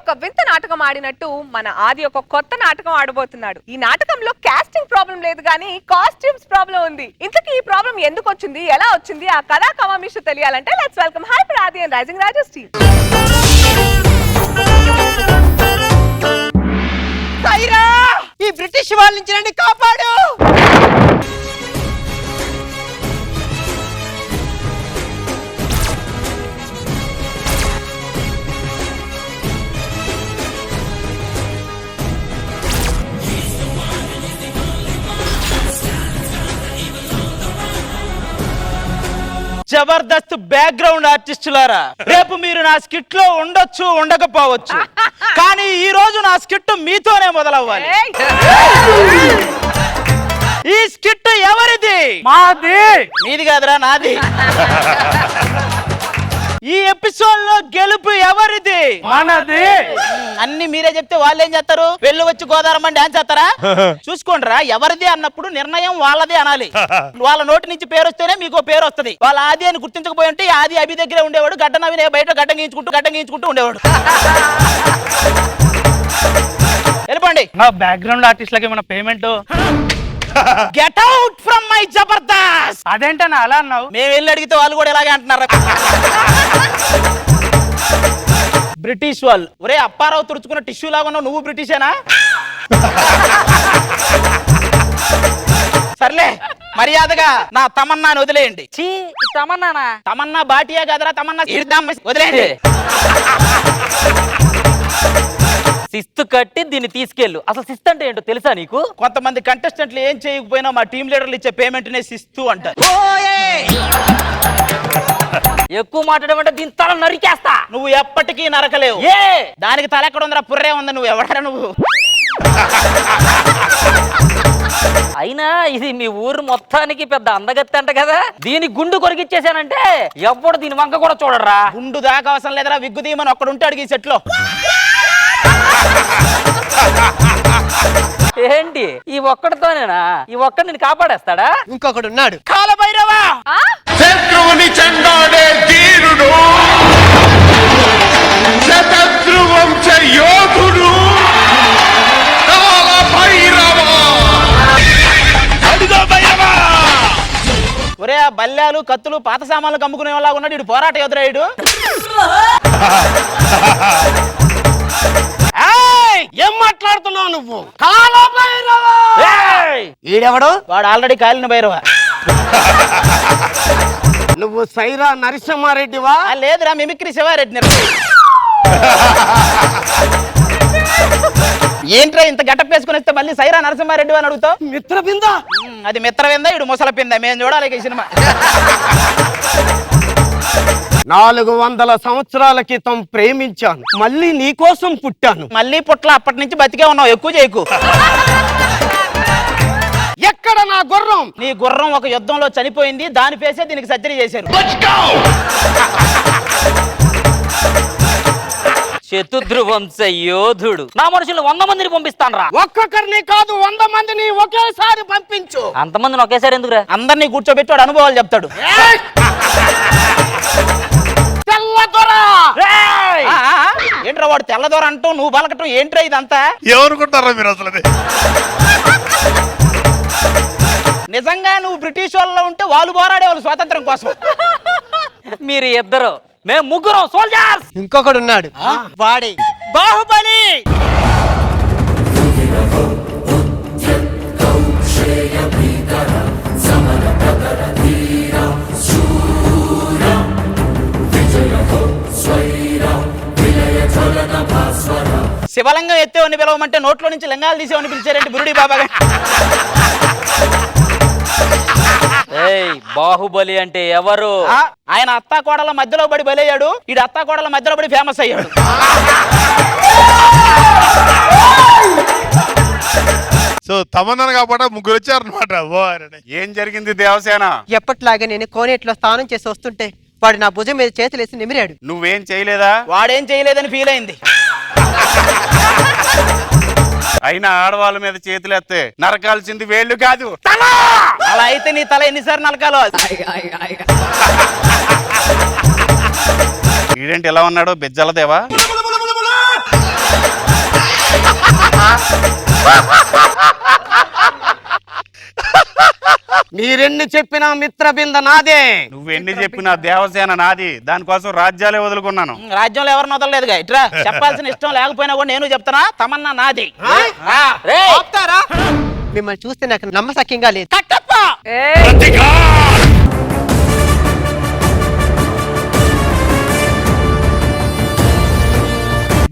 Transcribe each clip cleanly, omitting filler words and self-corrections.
ఒక వింత నాటకం ఆడినట్టు మన ఆది ఒక కొత్త నాటకం ఆడబోతున్నాడు. ఈ నాటకంలో కాస్టింగ్ ప్రాబ్లం లేదు కానీ కాస్ట్యూమ్స్ ప్రాబ్లం ఉంది. ఇంతకీ ఈ ప్రాబ్లం ఎందుకు వచ్చింది, ఎలా వచ్చింది, ఆ కథా కమామిషు తెలియాలంటే let's welcome hyper Aadi and rising Rajas team. Sye Raa, ఈ బ్రిటిష్ వాళ్ళ నుంచి నన్ను కాపాడు. జబర్దస్త్ బ్యాక్గ్రౌండ్ ఆర్టిస్టులారా, రేపు మీరు నా స్కిట్ లో ఉండొచ్చు ఉండకపోవచ్చు, కానీ ఈ రోజు నా స్కిట్ మీతోనే మొదలవ్వాలి. ఈ స్కిట్ ఎవరిది? మాది. మీది కాదురా, నాది. ఈ ఎపిసోడ్ లో గెలుపు ఎవరిది? మనది. అన్ని మీరే చెప్తే వాళ్ళు ఏం చేస్తారు? వెళ్ళి వచ్చి గోదావరమ్మని డాన్స్ చేస్తారా? చూసుకోండిరా, ఎవరిది అన్నప్పుడు నిర్ణయం వాళ్ళదే అనాలి. వాళ్ళ నోటి నుంచి పేరు వస్తేనే మీకు పేరు వస్తుంది. వాళ్ళ ఆది అని గుర్తించకపోయి ఉంటే ఆది అభి దగ్గరే ఉండేవాడు, గడ్డ నవ్వి బయట గడ్డ గీయించుకుంటూ ఉండేవాడు. వెళ్ళిపోండి. నా బ్యాక్గ్రౌండ్ ఆర్టిస్ట్లకి మన payment. Get out from my Jabardasth. అదేంటన్నా అలా అన్నావు? మేము వెళ్ళి అడిగితే వాళ్ళు కూడా ఇలాగే అంటున్నారు. బ్రిటిష్ వాళ్ళు. ఒరే అప్పారావు తుడుచుకున్న టిష్యూ లాగా ఉన్నావు, నువ్వు బ్రిటిషేనా? సర్లే, మర్యాదగా నా తమన్నాని వదిలేయండి. తమన్నానా? తమన్నా బాటియా కదరా, తమన్నా వదిలేయండి. శిస్తు కట్టి దీన్ని తీసుకెళ్ళు. అసలు శిస్తు అంటే ఏంటో తెలుసా నీకు? కొంతమంది కంటెస్టెంట్లు ఏం చేయకపోయినా మా టీం లీడర్లు ఇచ్చే పేమెంట్ నే శిస్తు అంటారు. ఎక్కువ మాట్లాడమంటే దీని తల నరికేస్తా. నువ్వు ఎప్పటికీ నరకలేవు. ఏ దానికి తల ఎక్కడ ఉందరా? పుర్రే ఉంది. నువ్వు ఎవడరా నువ్వు? అయినా ఇది మీ ఊరు మొత్తానికి పెద్ద అందగత్తి అంట కదా, దీని గుండు కొరికిచ్చేసానంటే ఎవ్వడు దీని వంక కూడా చూడరా. గుండు దాకా అవసరం లేదరా, విగ్గు తీయమని ఒక్కడు ఉంటాడు ఈ సెట్ లో. ఏంటి ఈ ఒక్కడితోనేనా? ఈ ఒక్కడు నేను కాపాడేస్తాడా? ఇంకొకడు ఉన్నాడు. కాలభైరవా, శత్రువుని చెండాడే ధీరుడు, శతద్రువంశ యోధుడు కాలభైరవా. అదిగో భైరవా. ఒరే ఆ బల్లాలు కత్తులు పాత సామాన్లు కమ్ముకునే వాళ్ళ ఉన్నాడు ఇడు. పోరాట యోధురాయుడు. ఏం మాట్లాడుతున్నావు నువ్వు? ఈడెవడు? వాడు ఆల్రెడీ కాలిన భైరవ. నువ్వు సైరా నరసింహారెడ్డివా? లేదురా, మిమిక్రీ శివారెడ్డి. ఏంట్రా ఇంత గట్టప్ వేసుకుని వస్తే మళ్ళీ సైరా నరసింహారెడ్డి అని అడుగుతావు? మిత్రబింద. అది మిత్రవింద, ఇడు ముసల పింద. మేము చూడాలి ఈ సినిమా. 400 సంవత్సరాల క్రితం ప్రేమించాను, మళ్ళీ నీకోసం పుట్టాను. మళ్ళీ పుట్ల అప్పటి నుంచి బతికే ఉన్నావు. ఎక్కువ చేయకు. ఎక్కడ నా గుర్రం? నీ గుర్రం ఒక యుద్ధంలో చనిపోయింది, దాని పేసే దీనికి సర్జరీ చేశారు. శతద్రువంశ యోధుడు. నా మనుషులు 100 మందిని పంపిస్తాను రా. ఒక్కొక్కరిని కాదు, 100 మందిని ఒకేసారి పంపించు. అంతమందిని ఒకేసారి ఎందుకురా? అందరినీ కూర్చోబెట్టి వాడు అనుభవాలు చెప్తాడు. ఏంట్రా వాడు తెల్లదోర అంటూ నువ్వు బలకటం ఏంట్రా ఇదంతా? ఏమనుకుంటారా మీరు అసలు? నిజంగా నువ్వు బ్రిటిష్ వాళ్ళలో ఉంటే వాళ్ళు పోరాడేవాళ్ళు స్వాతంత్రం కోసం. మీరు ఇద్దరు, మేము ముగ్గురం సోల్జర్స్. ఇంకొకడు ఉన్నాడు. వాడి బాహుబలి. శివలింగం ఎత్తేవని పిలవమంటే నోట్లో నుంచి లింగాలు తీసేవని పిలిచారంటే బురుడి బాబా. బాహుబలి అంటే ఎవరు? ఆయన అత్తా కోడల మధ్యలో పడి బలయ్యాడు, ఈడు అత్తా కోడల మధ్యలో పడి ఫేమస్ అయ్యాడు. సో తమన్నా కాబట్టి ముగ్గురు వచ్చారనమాట. ఏం జరిగింది దేవసేన? ఎప్పట్లాగా నేను కోనేట్లో స్నానం చేసి వస్తుంటే వాడు నా భుజం మీద చేతులేసి నిమిరాడు. నువ్వేం చేయలేదా? వాడేం చేయలేదని ఫీల్ అయింది. అయినా ఆడవాళ్ళ మీద చేతులెత్తే నరకాల్సింది వేళ్ళు కాదు, అలా అయితే నీ తల ఎన్నిసార్లు నరకాలో. ఈడేంటి ఎలా ఉన్నాడో బెజ్జలదేవా? మీరెన్ని చెప్పినా మిత్రబింద నాదే. నువ్వెన్ని చెప్పినా దేవసేన నాది, దానికోసం రాజ్యాలే వదులుకున్నాను. రాజ్యంలో ఎవరిని వదలలేదుగా. ఇట్రా చెప్పాల్సిన ఇష్టం లేకపోయినా కూడా నేను చెప్తానా, తమన్నా నాది. రేయ్, ఆపుతారా? మిమ్మల్ని చూస్తే నాకు నమ్మసక్యంగా లేదు. కట్టప్ప ఏయ్,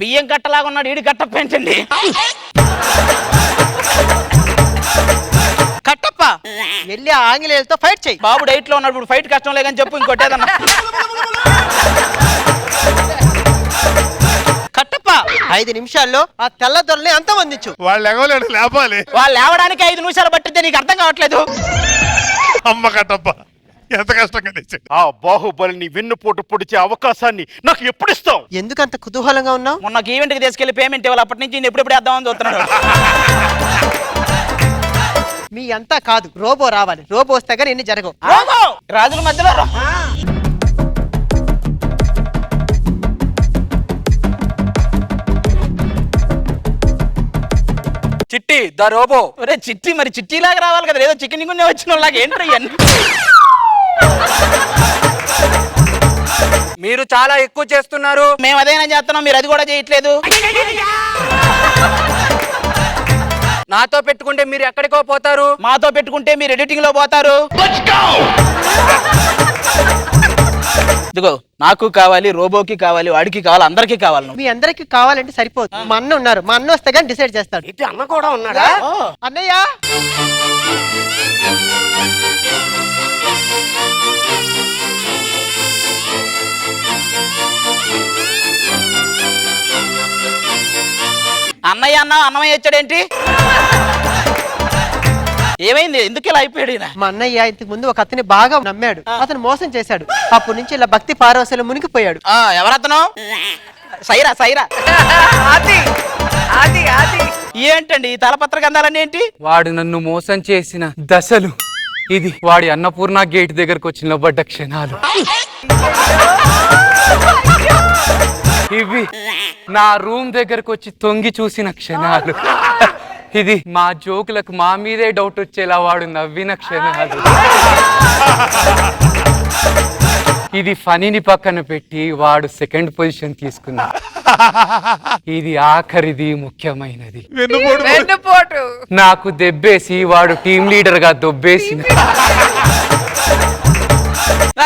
బియ్యం కట్టలాగా ఉన్నాడు, ఈడి కట్టప్ప ఏంటండి? కట్టప్ప వెళ్ళి ఆ ఆంగ్లేయులతో ఫైట్ చేయి. బాబు డైట్ లో ఉన్నప్పుడు ఫైట్ కష్టం లేదని చెప్పు, ఇంకొట్టేదన్నా. కట్టప్ప 5 నిమిషాల్లో ఆ తెల్ల దొరని అంతమందించు. వాళ్ళు ఎగవలేడు, లేపాలి. వాళ్ళు లేవడానికి 5 నిమిషాలు పట్టితే నీకు అర్థం కావట్లేదు. అమ్మ కట్టప్ప ఎంత కష్టంగా తెచ్చాడు. ఆ బాహుబలిని వెన్నుపోటు పొడిచే అవకాశాన్ని నాకు ఎప్పుడు ఇస్తావు? ఎందుకంత కుతూహలంగా ఉన్నావు? మొన్న ఈవెంట్ కి తీసుకెళ్లి పేమెంట్ ఇవ్వాలి, అప్పటి నుంచి ఎప్పుడెప్పుడు వేద్దామని చూస్తున్నాడు. మీ అంతా కాదు, రోబో రావాలి. రోబో వస్తే కానీ ఎన్ని జరగవు. రోబో రాజుల మధ్యలో చిట్టి ద రోబో. ఒరే చిట్టి, మరి చిట్టిలాగా రావాలి కదా, ఏదో చికెన్ గుండె వచ్చిన వాళ్ళకి ఏంటో ఇవన్నీ. మీరు చాలా ఎక్కువ చేస్తున్నారు. మేము అదేనా చేస్తున్నాం, మీరు అది కూడా చేయట్లేదు. నాతో పెట్టుకుంటే మీరు ఎక్కడికో పోతారు. మాతో పెట్టుకుంటే మీరు ఎడిటింగ్ లో పోతారు. ఇదిగో నాకు కావాలి, రోబోకి కావాలి, వాడికి కావాలి, అందరికీ కావాలి. నువ్వు మీ అందరికి కావాలంటే సరిపోదు. మా అన్న ఉన్నారు, మా అన్న వస్తే కానీ డిసైడ్ చేస్తాడు. ఇటు అన్న కూడా ఉన్నాడా? అన్నయ్య అన్నయ్య అన్న అన్నమయ్య వచ్చాడేంటి? ఏమైంది, ఎందుకు ఇలా అయిపోయాడు ఈయన? మా అన్నయ్య ఇంతకు ముందు ఒక అతని బాగా నమ్మాడు, అతను మోసం చేశాడు. అప్పటి నుంచి ఇలా భక్తి పారవశలు మునిగిపోయాడు. ఎవరతను? సైరా సైరా. అది అది అది ఏంటండి ఈ తలపత్ర గంధాలన్నీ ఏంటి? వాడు నన్ను మోసం చేసిన దశలు, ఇది వాడి అన్నపూర్ణ గేట్ దగ్గరకు వచ్చి నిలబడ్డ క్షణాలు, ఇవి నా రూమ్ దగ్గరకు వచ్చి తొంగి చూసిన క్షణాలు, ఇది మా జోకులకు మా మీదే డౌట్ వచ్చేలా వాడు నవ్విన క్షణాలు, ఇది ఫనీని పక్కన పెట్టి వాడు సెకండ్ పొజిషన్ తీసుకున్నా, ఇది ఆఖరిది ముఖ్యమైనది, వెన్నుపోటు. నాకు దెబ్బేసి వాడు టీం లీడర్ గా దొబ్బేసిన.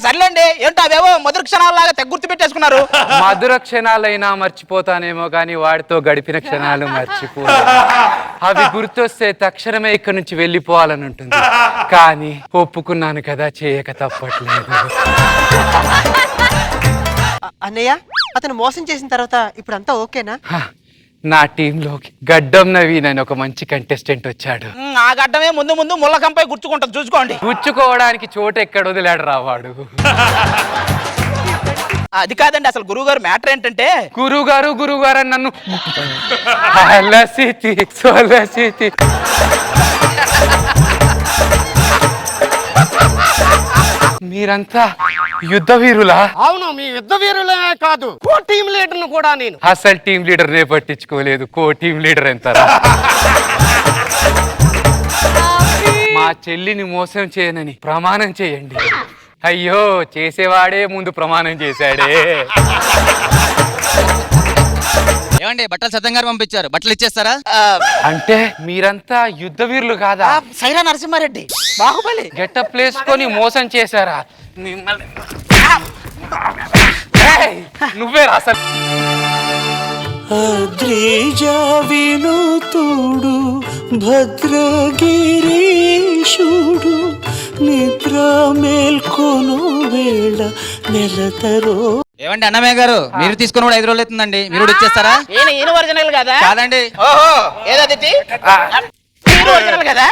సర్లేండి, ఏంటో అవేవో మొదటి క్షణాలలాగా తెగ గుర్తు పెట్టేసుకున్నారు. మధుర క్షణాలైనా మర్చిపోతానేమో కానీ వాడితో గడిపిన క్షణాలు మర్చిపో. అవి గుర్తొస్తే తక్షణమే ఇక్కడి నుంచి వెళ్ళిపోవాలని ఉంటుంది, కానీ ఒప్పుకున్నాను కదా, చేయక తప్పట్లేదు. అన్నయ్య అతను మోసం చేసిన తర్వాత ఇప్పుడు అంతా ఓకేనా? హ, నా టీంలోకి గడ్డం నవీన్ అని ఒక మంచి కంటెస్టెంట్ వచ్చాడు. ఆ గడ్డమే ముందు ముందు ముళ్ళకంపై గుర్తుకుంటుంది, చూసుకోండి. గుచ్చుకోవడానికి చోటు ఎక్కడ వదిలాడు రావాడు. అది కాదండి, అసలు గురువు గారు మ్యాటర్ ఏంటంటే, గురుగారు అని నన్ను అలసితి సొలసితి. మీరంతా యుద్ధ వీరులా? అవును, మీ యుద్ధ వీరులే కాదు, కో టీం లీడర్ను కూడా నేను. అసలు టీం లీడర్ నే పట్టించుకోలేదు, కో టీం లీడర్ ఎంత? మా చెల్లిని మోసం చేయనని ప్రమాణం చేయండి. అయ్యో, చేసేవాడే ముందు ప్రమాణం చేశాడే. ఏమండి, బట్టలు సత్యం గారు పంపించారు, బట్టలు ఇచ్చేస్తారా? అంటే మీరంతా యుద్ధ వీరులు కాదా? సైరా నరసింహారెడ్డి బాహుబలి గెటప్ వేసుకొని మోసం చేశారా? మిమ్మల్ని ఏయ్, నువ్వే రా అసలు. అద్రిజావినుతుడు భద్రగిరీశుడు నిద్ర మేల్కొను వేళ నెలతరో. ఏమండి అన్నమయ్య గారు, మీరు తీసుకుని కూడా 5 రోజులు అవుతుందండి, మీరు కూడా ఇచ్చేస్తారా? ఈయన ఒరిజినల్ కదా? కాదండి. ఓహో, ఏదది? మీరు ఒరిజినల్ కదా?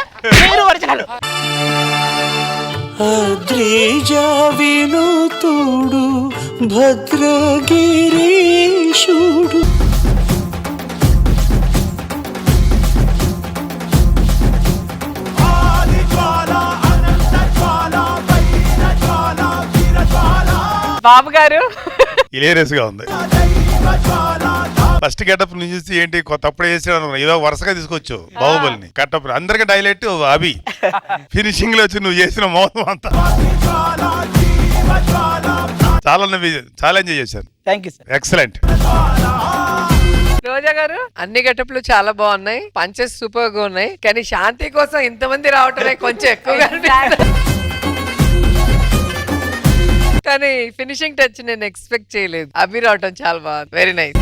మీరు ఒరిజినల్. అద్రిజావినుతుడు భద్రగిరీశుడు. బాబు గారు ఇలేరియస్ గా ఉంది. ఫస్ట్ గెటప్ నుంచి చూసి ఏంటి తప్పుడు వేసాడు ఏదో వరుసగా తీసుకొచ్చు బాహుబలిని కట్టప్ అందరికి డైలెక్ట్ అభి ఫినిషింగ్ లో వచ్చి నువ్వు చేసిన మోసం అంతా చాలా ఎంజాయ్ చేశాను. Thank you sir. ఎక్సలెంట్. రోజా గారు అన్ని గెటప్లు చాలా బాగున్నాయి, పంచెస్ సూపర్ గా ఉన్నాయి, కానీ శాంతి కోసం ఇంతమంది రావటమే కొంచెం ఎక్కువగా అనిపిస్తుంది. కానీ ఫినిషింగ్ టచ్ నేను ఎక్స్పెక్ట్ చేయలేదు. అభి రావటం చాలా బాగుంది, వెరీ నైస్.